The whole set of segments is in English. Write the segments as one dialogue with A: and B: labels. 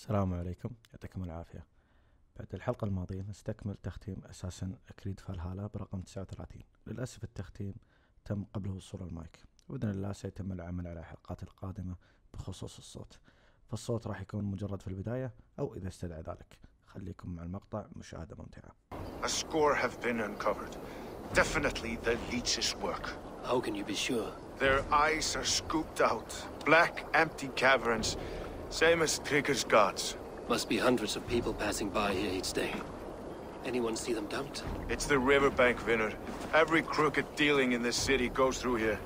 A: السلام عليكم، يعطيكم العافية. بعد الحلقة الماضية نستكمل تختيم اساسن كريد فالهالا برقم 39. للأسف التختيم تم قبل وصول المايك، وبإذن الله سيتم العمل على الحلقات القادمة بخصوص الصوت، فالصوت راح يكون مجرد في البداية أو إذا استدعى ذلك. خليكم مع المقطع، مشاهدة ممتعة.
B: A score have been uncovered. Definitely the leech's work.
C: How can you be sure?
B: Their eyes are scooped out. Black, empty caverns. Same as Trigger's gods.
C: Must be hundreds of people passing by here each day. Anyone see them dumped?
B: It's the riverbank, Vinod. Every crooked dealing in this city goes through here.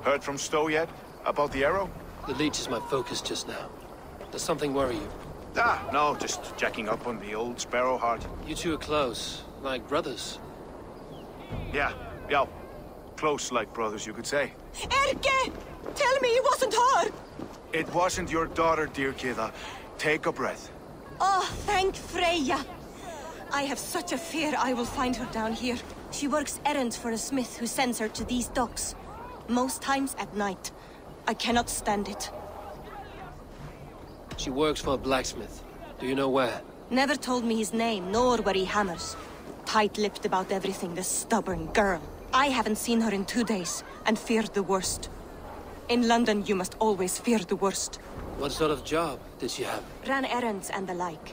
B: Heard from Stowe yet? About the arrow?
C: The leech is my focus just now. Does something worry you?
B: No, just checking up on the old Sparrowheart.
C: You two are close, like brothers.
B: Yeah. Close like brothers, you could say.
D: Erke! Tell me it wasn't her!
B: It wasn't your daughter, dear Kida. Take a breath.
D: Oh, thank Freya. I have such a fear I will find her down here. She works errands for a smith who sends her to these docks. Most times at night. I cannot stand it.
C: She works for a blacksmith. Do you know where?
D: Never told me his name, nor where he hammers. Tight-lipped about everything, the stubborn girl. I haven't seen her in 2 days, and feared the worst. In London, you must always fear the worst.
C: What sort of job did she have?
D: Ran errands and the like.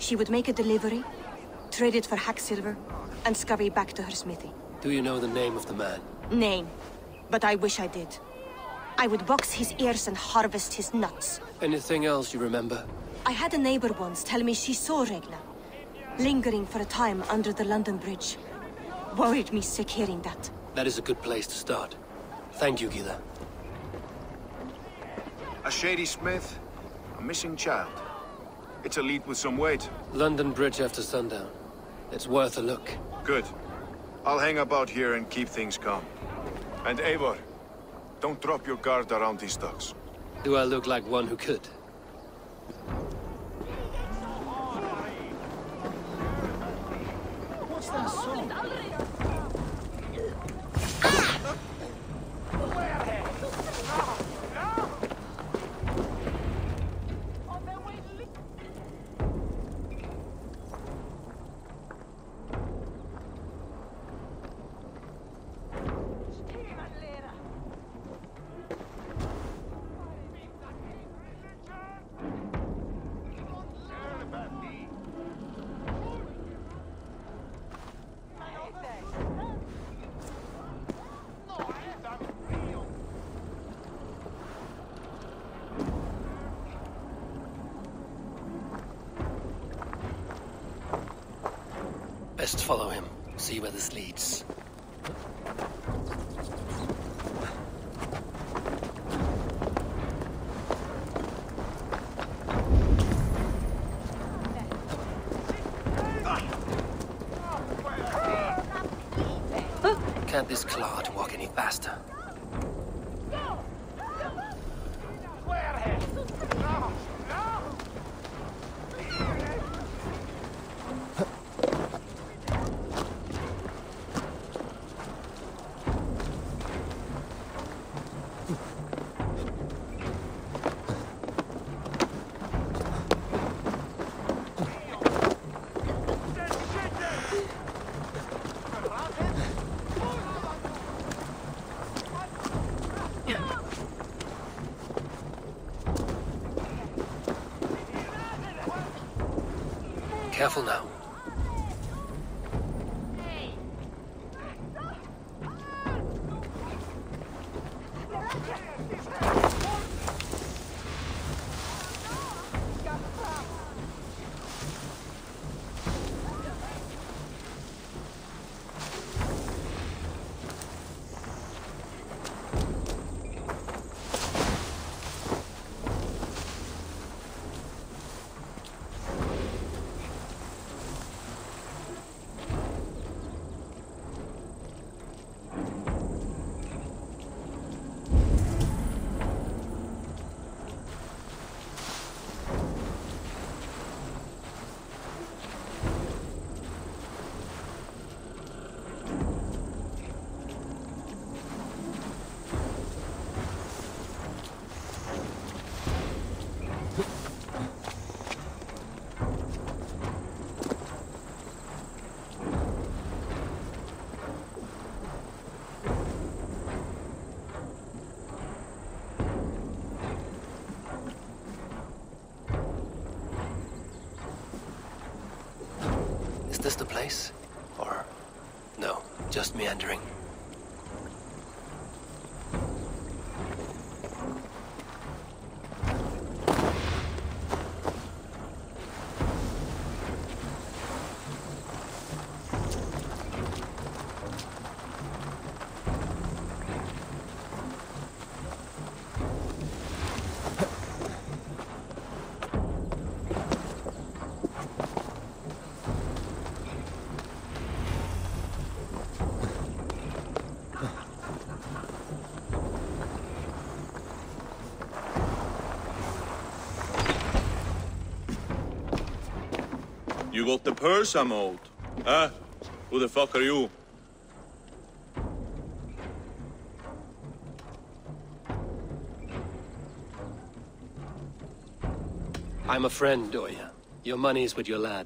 D: She would make a delivery, trade it for hack silver, and scurry back to her smithy.
C: Do you know the name of the man?
D: Name. But I wish I did. I would box his ears and harvest his nuts.
C: Anything else you remember?
D: I had a neighbor once tell me she saw Regla, lingering for a time under the London Bridge. Worried me sick hearing that.
C: That is a good place to start. Thank you, Gila.
B: A shady smith, a missing child. It's a lead with some weight.
C: London Bridge after sundown. It's worth a look.
B: Good. I'll hang about here and keep things calm. And Eivor, don't drop your guard around these docks.
C: Do I look like one who could?
E: What's that song?
C: Best follow him. See where this leads. Can't this clod walk any faster? Careful now. place? Or no, just meandering?
E: You got the purse I'm owed? Huh? Who the fuck are you?
C: I'm a friend, Doya. Your money's with your lad.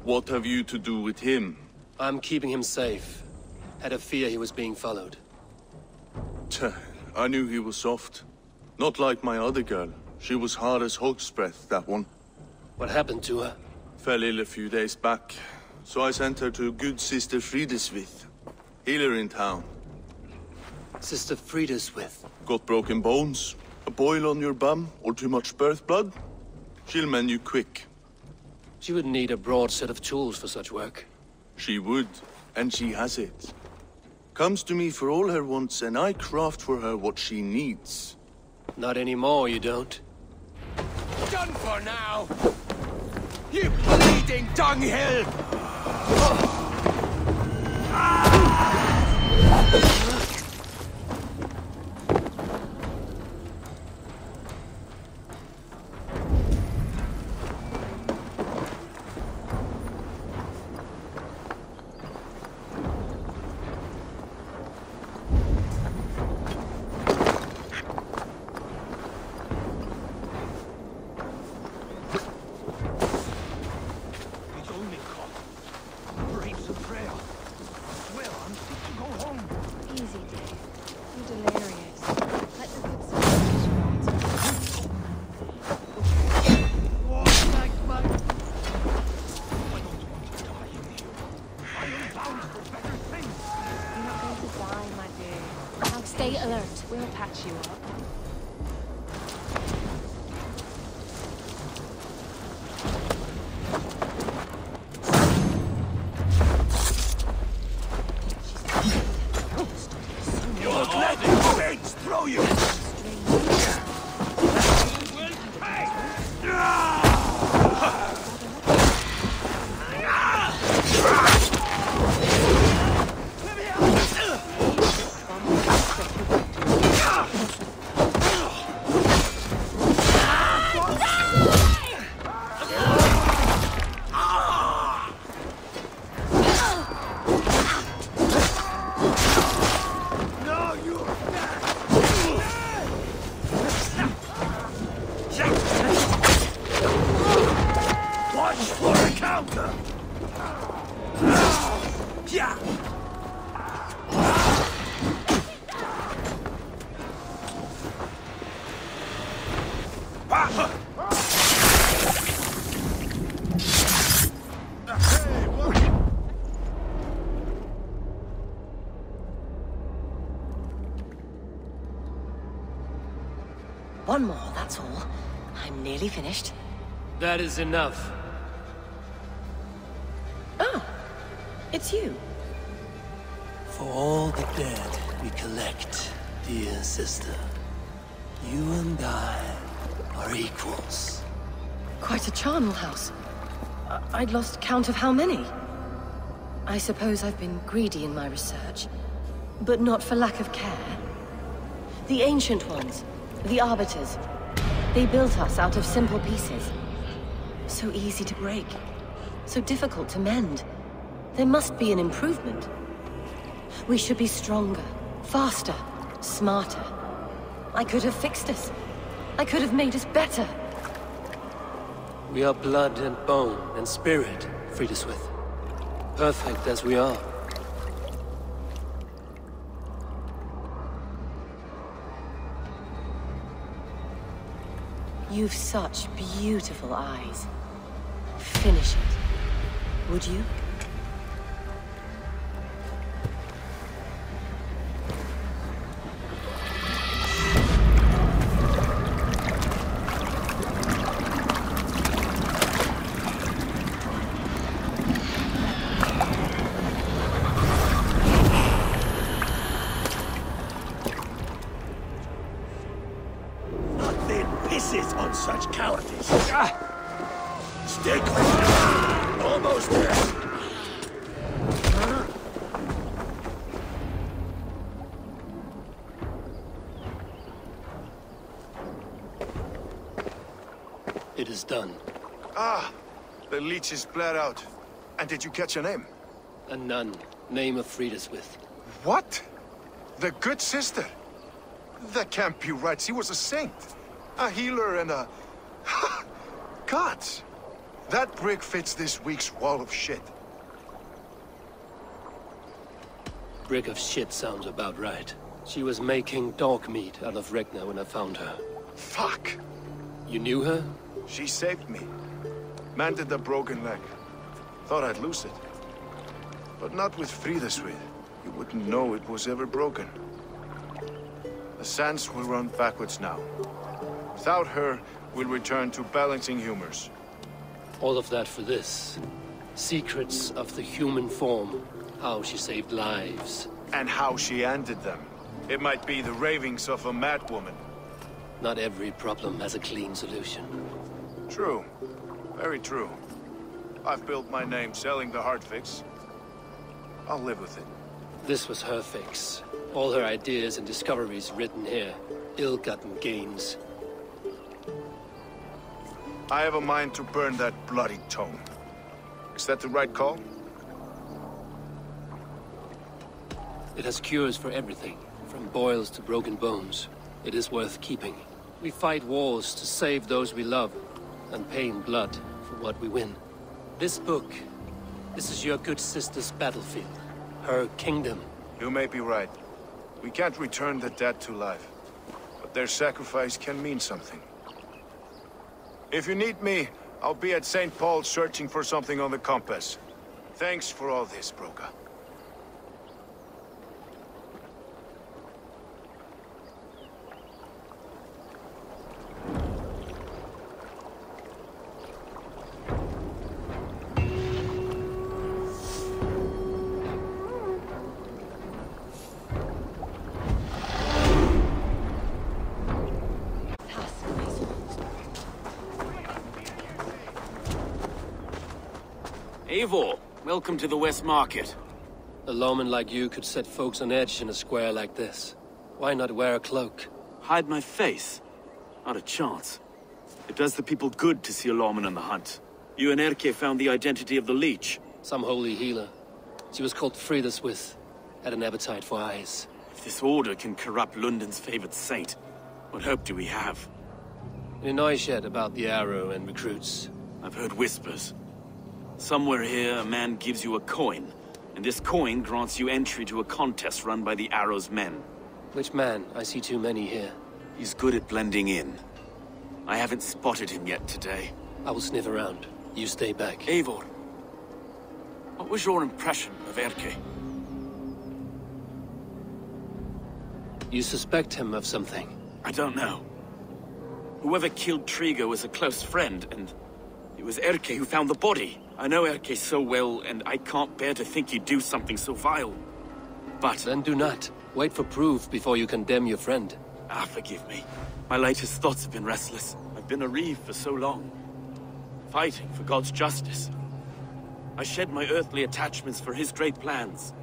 E: What have you to do with him?
C: I'm keeping him safe. Had a fear he was being followed.
E: I knew he was soft. Not like my other girl. She was hard as hog's breath, that one.
C: What happened to her?
E: Fell ill a few days back, so I sent her to good Sister Frideswith, healer in town.
C: Sister Frideswith.
E: Got broken bones, a boil on your bum, or too much birth blood? She'll mend you quick.
C: She would need a broad set of tools for such work.
E: She would, and she has it. Comes to me for all her wants, and I craft for her what she needs.
C: Not anymore, you don't.
F: Done for now! You bleeding dunghill!
G: Stay alert. We'll patch you up.
F: You're letting things throw you!
D: One more, that's all. I'm nearly finished.
C: That is enough.
D: Oh, it's you.
C: For all the dead we collect, dear sister, you and I are equals.
D: Quite a charnel house. I'd lost count of how many. I suppose I've been greedy in my research, but not for lack of care. The ancient ones, the arbiters, they built us out of simple pieces. So easy to break, so difficult to mend. There must be an improvement. We should be stronger, faster, smarter. I could have fixed us. I could have made us better.
C: We are blood and bone and spirit, Frideswith. Perfect as we are.
D: You've such beautiful eyes. Finish it, would you?
F: sit on such cowardice. Stick with it. Almost there.
C: It is done.
B: Ah, the leech is bled out. And did you catch a name?
C: A nun, name of Friedeswith.
B: What? The good sister? That can't be right. She was a saint. A healer and a... Gods! That brick fits this week's wall of shit.
C: Brick of shit sounds about right. She was making dog meat out of Regna when I found her.
B: Fuck!
C: You knew her?
B: She saved me. Mended a broken leg. Thought I'd lose it. But not with Friedeswith. You wouldn't know it was ever broken. The sands will run backwards now. Without her, we'll return to balancing humors.
C: All of that for this. Secrets of the human form. How she saved lives.
B: And how she ended them. It might be the ravings of a madwoman.
C: Not every problem has a clean solution.
B: True. Very true. I've built my name selling the heart fix. I'll live with it.
C: This was her fix. All her ideas and discoveries written here. Ill-gotten gains.
B: I have a mind to burn that bloody tome. Is that the right call?
C: It has cures for everything, from boils to broken bones. It is worth keeping. We fight wars to save those we love, and pay in blood for what we win. This book, this is your good sister's battlefield. Her kingdom.
B: You may be right. We can't return the dead to life. But their sacrifice can mean something. If you need me, I'll be at St. Paul's searching for something on the compass. Thanks for all this, Broca.
H: Eivor, welcome to the West Market.
C: A lawman like you could set folks on edge in a square like this. Why not wear a cloak?
H: Hide my face? Not a chance. It does the people good to see a lawman on the hunt. You and Erke found the identity of the leech.
C: Some holy healer. She was called Friedeswith. Had an appetite for eyes.
H: If this order can corrupt London's favored saint, what hope do we have?
C: Any noise yet about the arrow and recruits?
H: I've heard whispers. Somewhere here, a man gives you a coin, and this coin grants you entry to a contest run by the Arrow's men.
C: Which man? I see too many here.
H: He's good at blending in. I haven't spotted him yet today.
C: I will sniff around. You stay back.
H: Eivor, what was your impression of Erke?
C: You suspect him of something?
H: I don't know. Whoever killed Trigo was a close friend, and it was Erke who found the body. I know Erke so well, and I can't bear to think he'd do something so vile. But...
C: Then do not. Wait for proof before you condemn your friend.
H: Ah, forgive me. My latest thoughts have been restless. I've been a reeve for so long. Fighting for God's justice. I shed my earthly attachments for his great plans.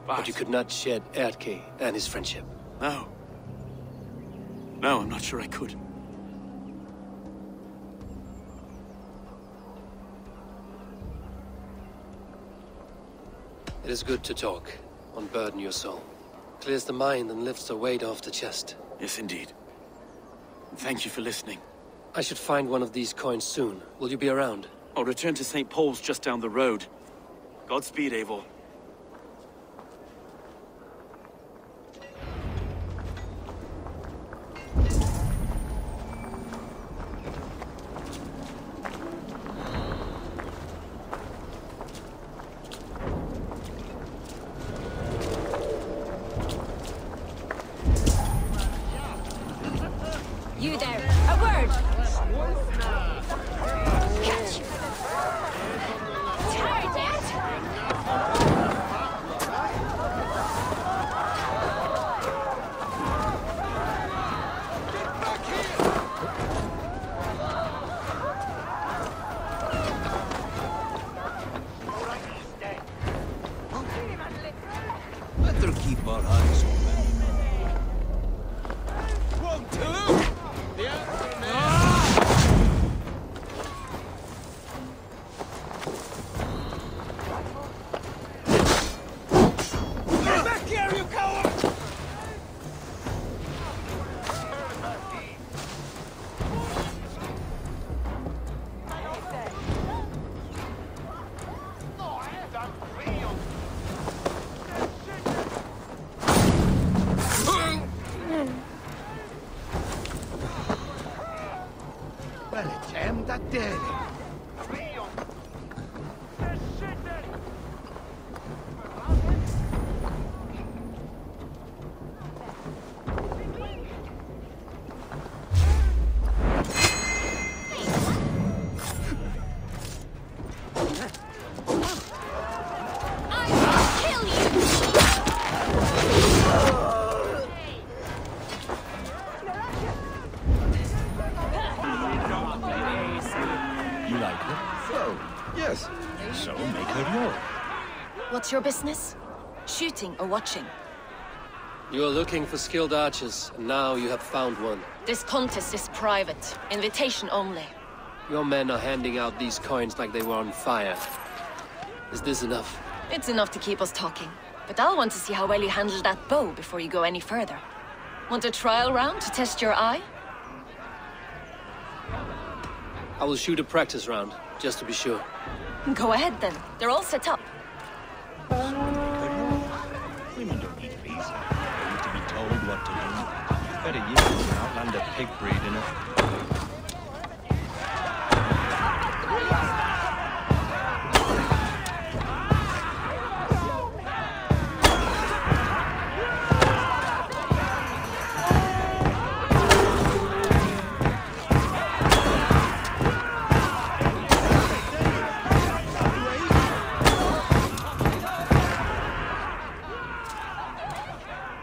C: But you could not shed Erke and his friendship.
H: No. No, I'm not sure I could.
C: It is good to talk, unburden your soul. Clears the mind and lifts the weight off the chest.
H: Yes, indeed. Thank you for listening.
C: I should find one of these coins soon. Will you be around?
H: I'll return to St. Paul's just down the road. Godspeed, Eivor.
G: You there, a word! Catch! Tired yet? What's your business? Shooting or watching?
C: You are looking for skilled archers, and now you have found one.
G: This contest is private. Invitation only.
C: Your men are handing out these coins like they were on fire. Is this enough?
G: It's enough to keep us talking. But I'll want to see how well you handle that bow before you go any further. Want a trial round to test your eye?
C: I will shoot a practice round, just to be sure.
G: Go ahead then. They're all set up.
I: Women don't need visas. They need to be told what to do. Better use an outlander pig breed in it.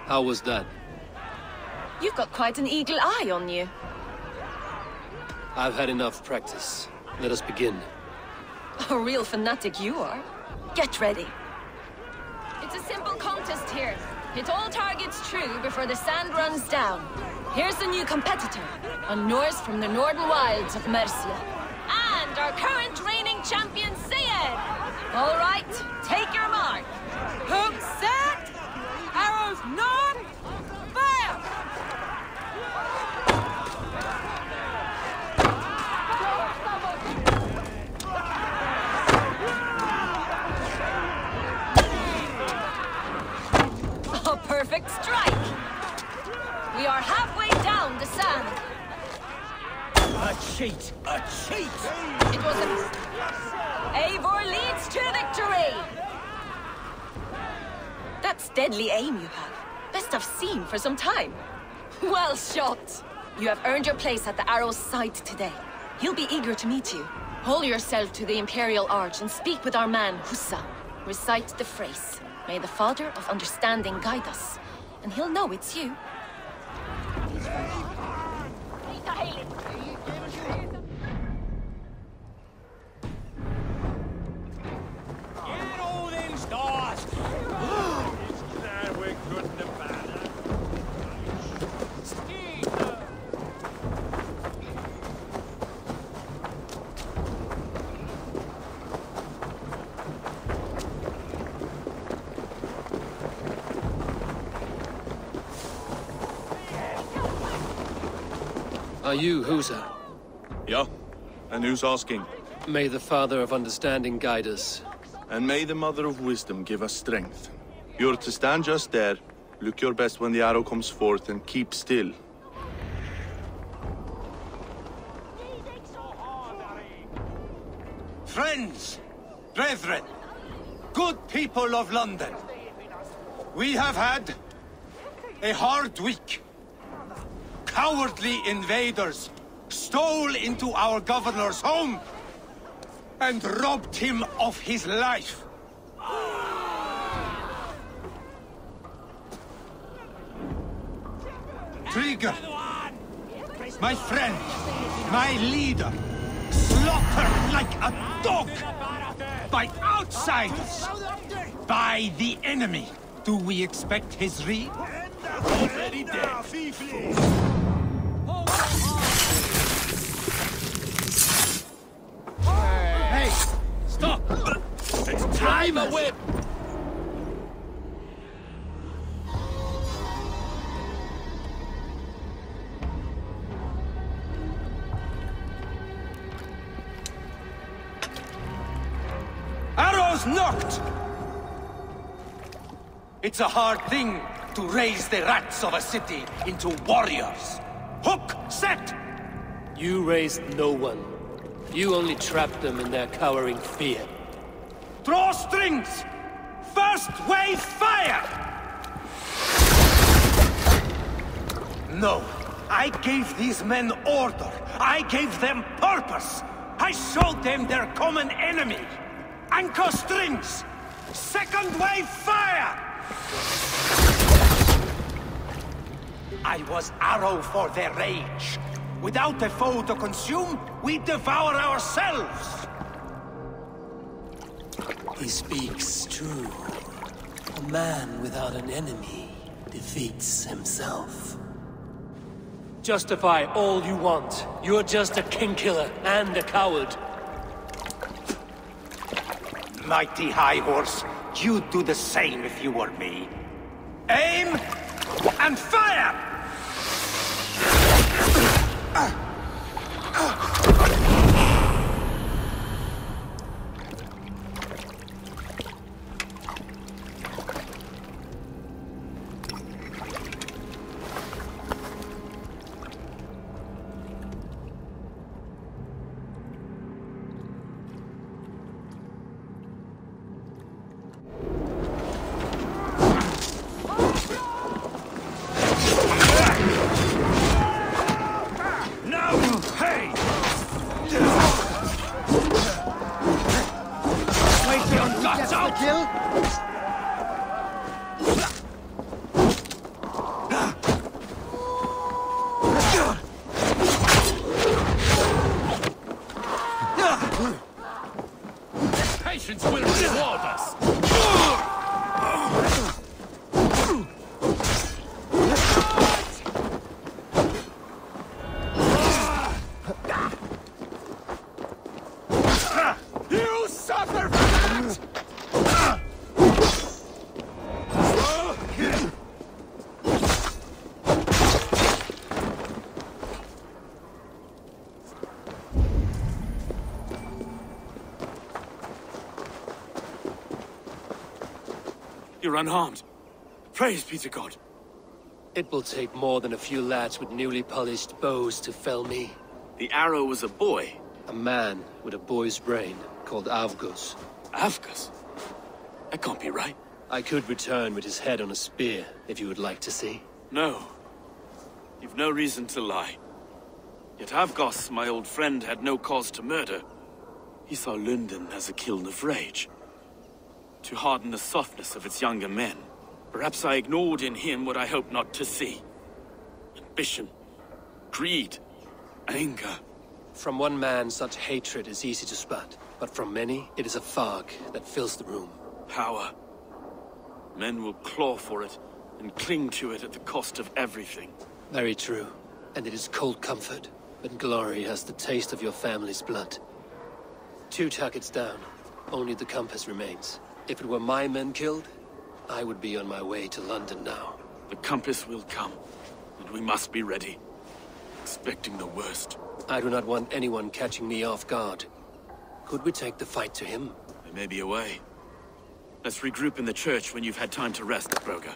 C: How was that?
G: You've got quite an eagle eye on you.
C: I've had enough practice. Let us begin.
G: A real fanatic you are. Get ready. It's a simple contest here. Hit all targets true before the sand runs down. Here's the new competitor, a Norse from the northern wilds of Mercia. And our current reigning champion, Sayed! All right, take your mark. Hook set! Arrows none! Fire! A perfect strike! We are halfway down the sand.
I: A cheat! A cheat!
G: It was a... Eivor leads to victory! That's deadly aim you have. Best I've seen for some time. Well shot! You have earned your place at the arrow's side today. He'll be eager to meet you. Hold yourself to the Imperial Arch and speak with our man, Hussa. Recite the phrase. May the Father of Understanding guide us. And he'll know it's you.
C: Are you Husa?
E: Yeah? And who's asking?
C: May the Father of Understanding guide us.
E: And may the Mother of Wisdom give us strength. You're to stand just there, look your best when the arrow comes forth, and keep still.
F: Friends, brethren, good people of London, we have had a hard week. Cowardly invaders stole into our governor's home and robbed him of his life. Trigger, my friend, my leader, slaughtered like a dog by outsiders, by the enemy. Do we expect his read? Already dead. Hey, stop! It's time a whip! Arrows knocked! It's a hard thing to raise the rats of a city into warriors. Hook set!
C: You raised no one. You only trapped them in their cowering fear.
F: Draw strings! First wave fire! No. I gave these men order. I gave them purpose. I showed them their common enemy. Anchor strings! Second wave fire! I was arrow for their rage. Without a foe to consume, we devour ourselves!
C: He speaks true. A man without an enemy defeats himself. Justify all you want. You're just a king-killer and a coward.
F: Mighty High Horse, you'd do the same if you were me. Aim and fire! Patience will reward us! You suffer for that!
H: You're unharmed. Praise be to God.
C: It will take more than a few lads with newly polished bows to fell me.
H: The arrow was a boy.
C: A man with a boy's brain, called Avgus.
H: Avgus? That can't be right.
C: I could return with his head on a spear, if you would like to see.
H: No. You've no reason to lie. Yet Avgus, my old friend, had no cause to murder. He saw London as a kiln of rage. To harden the softness of its younger men. Perhaps I ignored in him what I hoped not to see. Ambition, greed, anger.
C: From one man, such hatred is easy to spot, but from many, it is a fog that fills the room.
H: Power. Men will claw for it, and cling to it at the cost of everything.
C: Very true. And it is cold comfort, but glory has the taste of your family's blood. 2 targets down. Only the compass remains. If it were my men killed, I would be on my way to London now.
H: The compass will come, and we must be ready. Expecting the worst.
C: I do not want anyone catching me off guard. Could we take the fight to him?
H: There may be a way. Let's regroup in the church when you've had time to rest, Broga.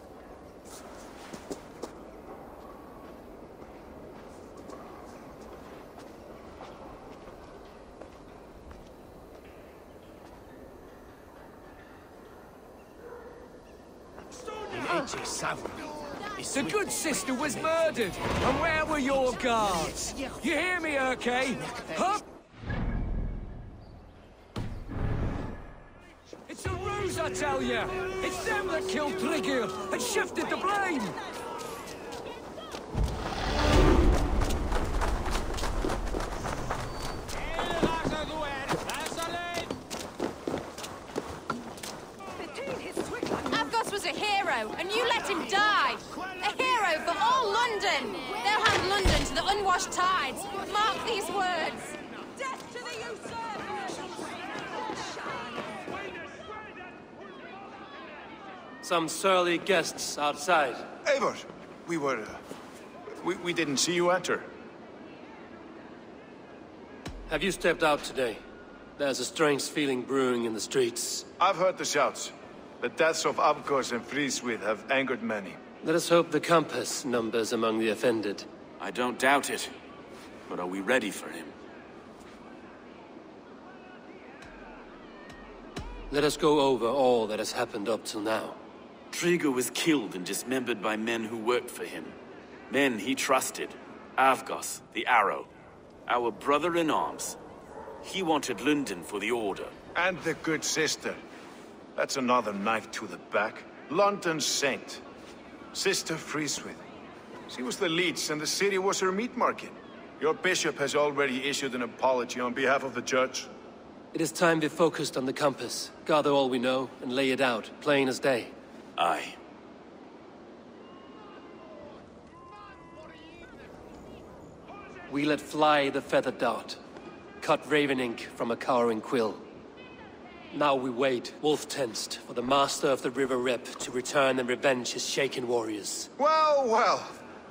F: The good sister was murdered, and where were your guards? You hear me, Erke? Hup! It's a ruse, I tell you! It's them that killed Trigger and shifted the blame!
G: Avgos was a hero, and you let him die! A hero for all London! They'll hand London to the unwashed tides! Mark these words! Death to the usurper!
C: Some surly guests outside.
B: Eivor, we didn't see you enter.
C: Have you stepped out today? There's a strange feeling brewing in the streets.
B: I've heard the shouts. The deaths of Avgos and Friswith have angered many.
C: Let us hope the compass numbers among the offended.
H: I don't doubt it. But are we ready for him?
C: Let us go over all that has happened up till now.
H: Trigo was killed and dismembered by men who worked for him. Men he trusted. Avgos, the Arrow. Our brother-in-arms. He wanted London for the Order.
B: And the good sister. That's another knife to the back. London's saint. Sister Freeswith. She was the leech and the city was her meat market. Your bishop has already issued an apology on behalf of the church.
C: It is time we focused on the compass, gather all we know, and lay it out, plain as day.
H: Aye.
C: We let fly the feathered dart, cut raven ink from a cowering quill. Now we wait, wolf-tensed, for the master of the River Rep to return and revenge his shaken warriors.
B: Well, well.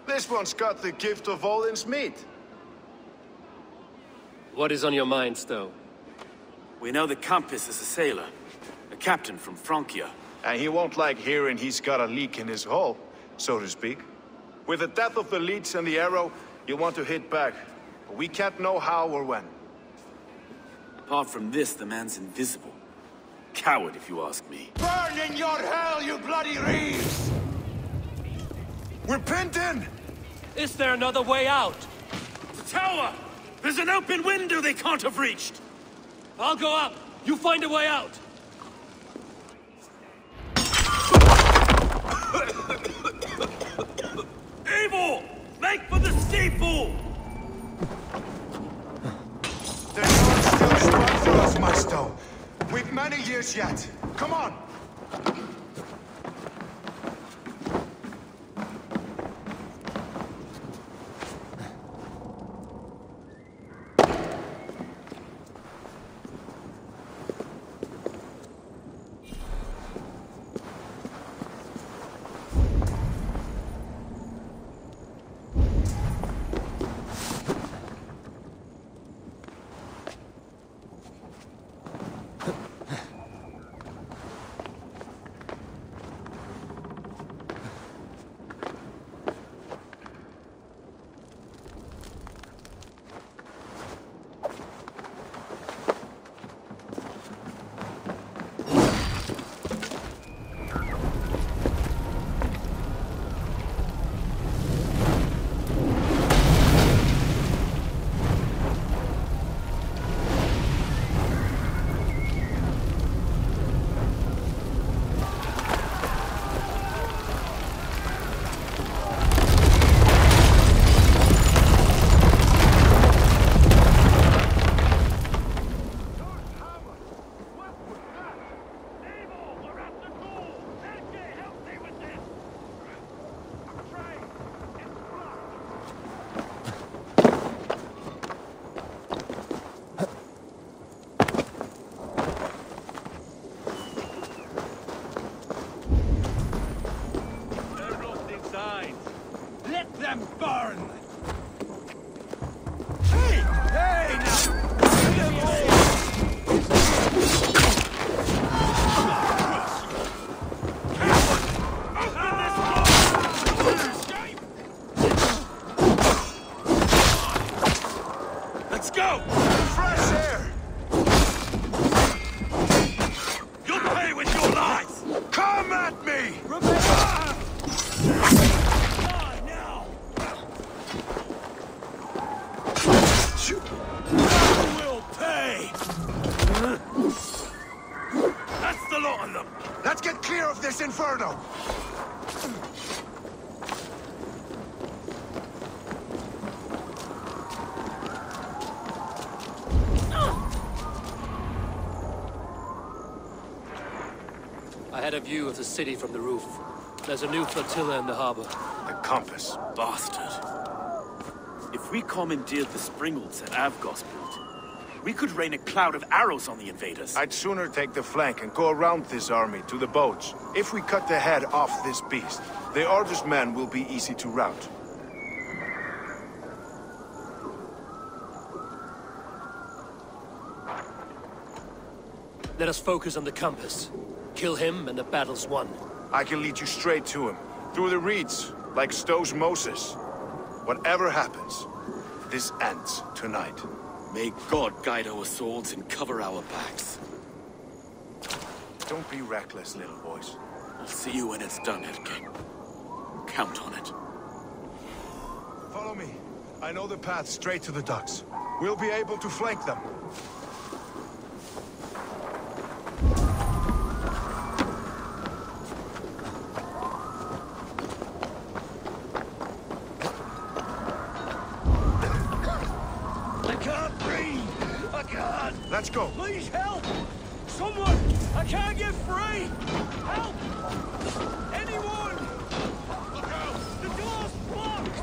B: This one's got the gift of Odin's meat.
C: What is on your mind, Stowe?
H: We know the compass is a sailor. A captain from Francia.
B: And he won't like hearing he's got a leak in his hull, so to speak. With the death of the leech and the arrow, you want to hit back. But we can't know how or when.
H: Apart from this, the man's invisible. Coward, if you ask me.
F: Burn in your hell, you bloody reeves!
B: We're pinned in!
C: Is there another way out?
H: The tower! There's an open window they can't have reached!
C: I'll go up. You find a way out.
H: Evil! Make for the steeple!
B: The Lord still strong for us, my Stowe. We've many years yet. Come on! Inferno!
C: I had a view of the city from the roof. There's a new flotilla in the harbor.
B: The compass.
H: Bastard. If we commandeered the springles that Avgos built, we could rain a cloud of arrows on the invaders.
B: I'd sooner take the flank and go around this army to the boats. If we cut the head off this beast, the Order's men will be easy to rout.
C: Let us focus on the compass. Kill him and the battle's won.
B: I can lead you straight to him. Through the reeds, like Stowe's Moses. Whatever happens, this ends tonight.
H: May God guide our swords and cover our backs.
B: Don't be reckless, little boys.
H: I'll see you when it's done, Erke. Count on it.
B: Follow me. I know the path straight to the docks. We'll be able to flank them.
F: I can't breathe! I can't!
B: Let's go!
F: Please help! Someone! I can't get free! Help! Anyone! Look out! The door's blocked!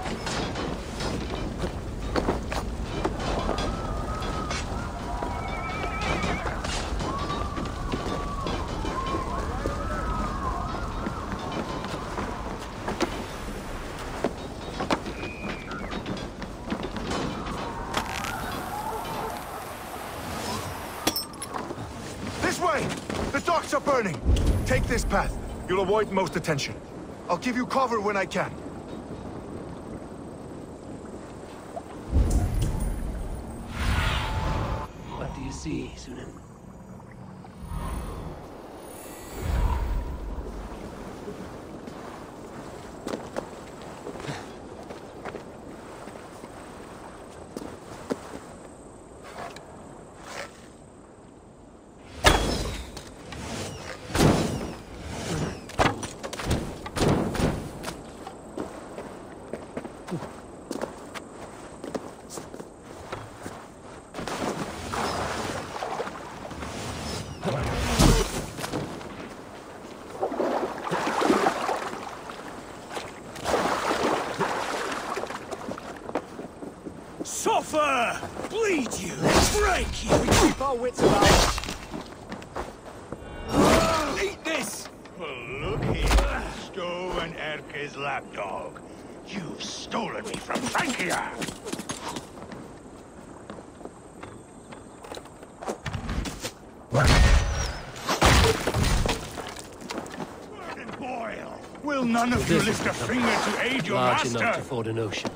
B: This way! The docks are burning! Take this path. You'll avoid most attention. I'll give you cover when I can.
C: What do you see, Sunan?
F: Suffer! Bleed you! Break you! We keep our wits about us. Eat this!
J: Well, look here, Stowe and Erke's lapdog. You've stolen me from Frankia! Burn and boil! Will none of you lift a finger to aid your
C: Large
J: master?
C: enough to ford an ocean.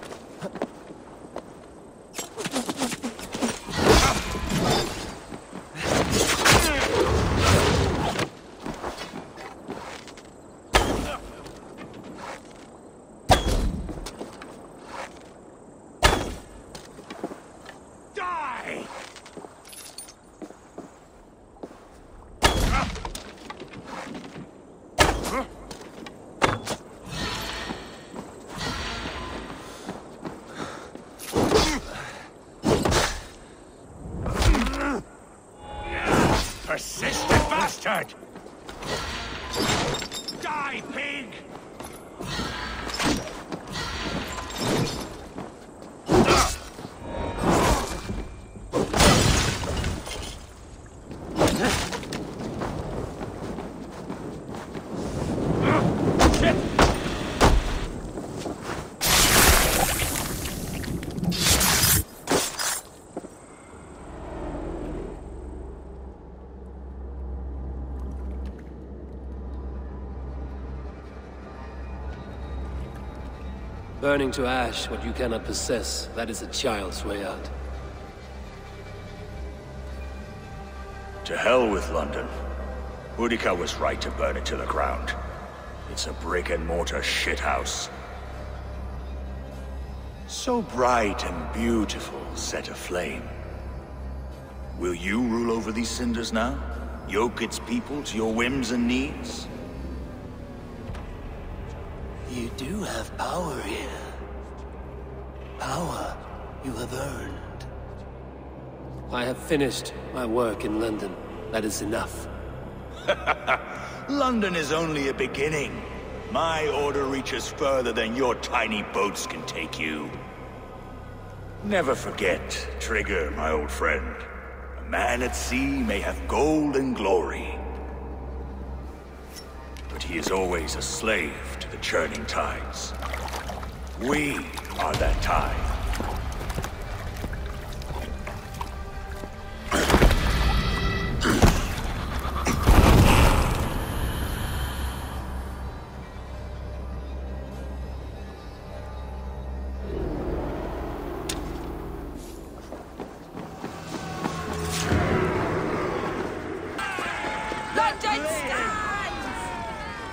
J: Die! Persistent bastard! Die, pig!
C: Burning to ash what you cannot possess, that is a child's way out.
J: To hell with London. Boudica was right to burn it to the ground. It's a brick-and-mortar shithouse. So bright and beautiful, set aflame. Will you rule over these cinders now? Yoke its people to your whims and needs?
C: You do have power here. Power you have earned. I have finished my work in London. That is enough.
J: London is only a beginning. My order reaches further than your tiny boats can take you. Never forget, Trigger, my old friend. A man at sea may have gold and glory, but he is always a slave to the churning tides. We are that tide.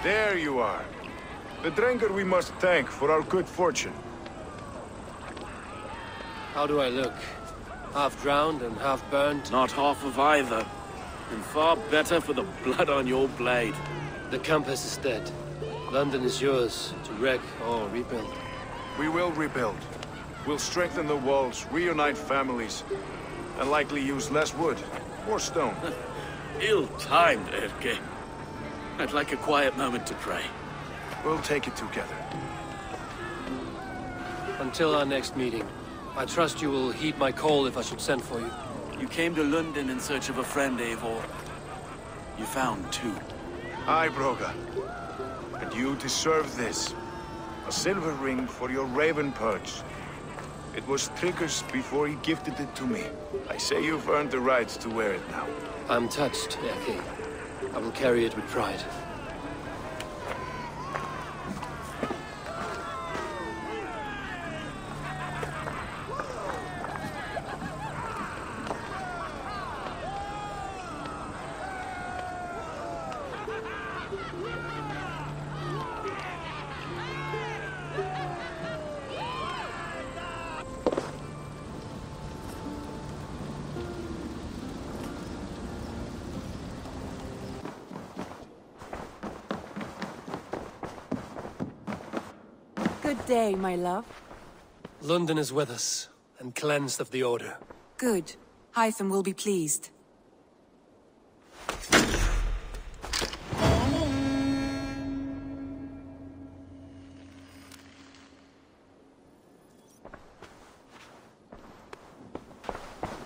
B: There you are. The Drengar we must thank for our good fortune.
C: How do I look? Half drowned and half burned?
H: Not half of either. And far better for the blood on your blade.
C: The compass is dead. London is yours, to wreck or rebuild.
B: We will rebuild. We'll strengthen the walls, reunite families, and likely use less wood, more stone.
H: Ill-timed, Erke. I'd like a quiet moment to pray.
B: We'll take it together.
C: Until our next meeting, I trust you will heed my call if I should send for you.
H: You came to London in search of a friend, Eivor. You found two.
B: Aye, Broga. And you deserve this. A silver ring for your raven perch. It was Trigger's before he gifted it to me. I say you've earned the right to wear it now.
C: I'm touched, Erke. I will carry it with pride.
K: Good day, my love.
C: London is with us, and cleansed of the Order.
K: Good. Hytham will be pleased.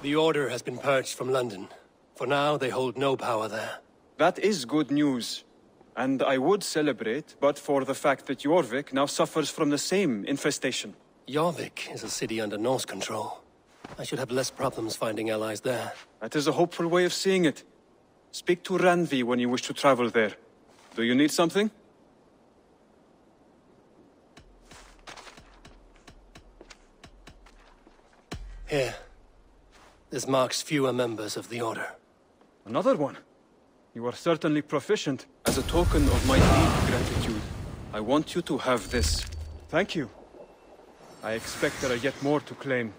C: The Order has been purged from London. For now, they hold no power there.
L: That is good news. And I would celebrate, but for the fact that Jorvik now suffers from the same infestation.
C: Jorvik is a city under Norse control. I should have less problems finding allies there.
L: That is a hopeful way of seeing it. Speak to Randvi when you wish to travel there. Do you need something?
C: Here. This marks fewer members of the Order.
L: Another one? You are certainly proficient. As a token of my deep gratitude, I want you to have this. Thank you. I expect there are yet more to claim.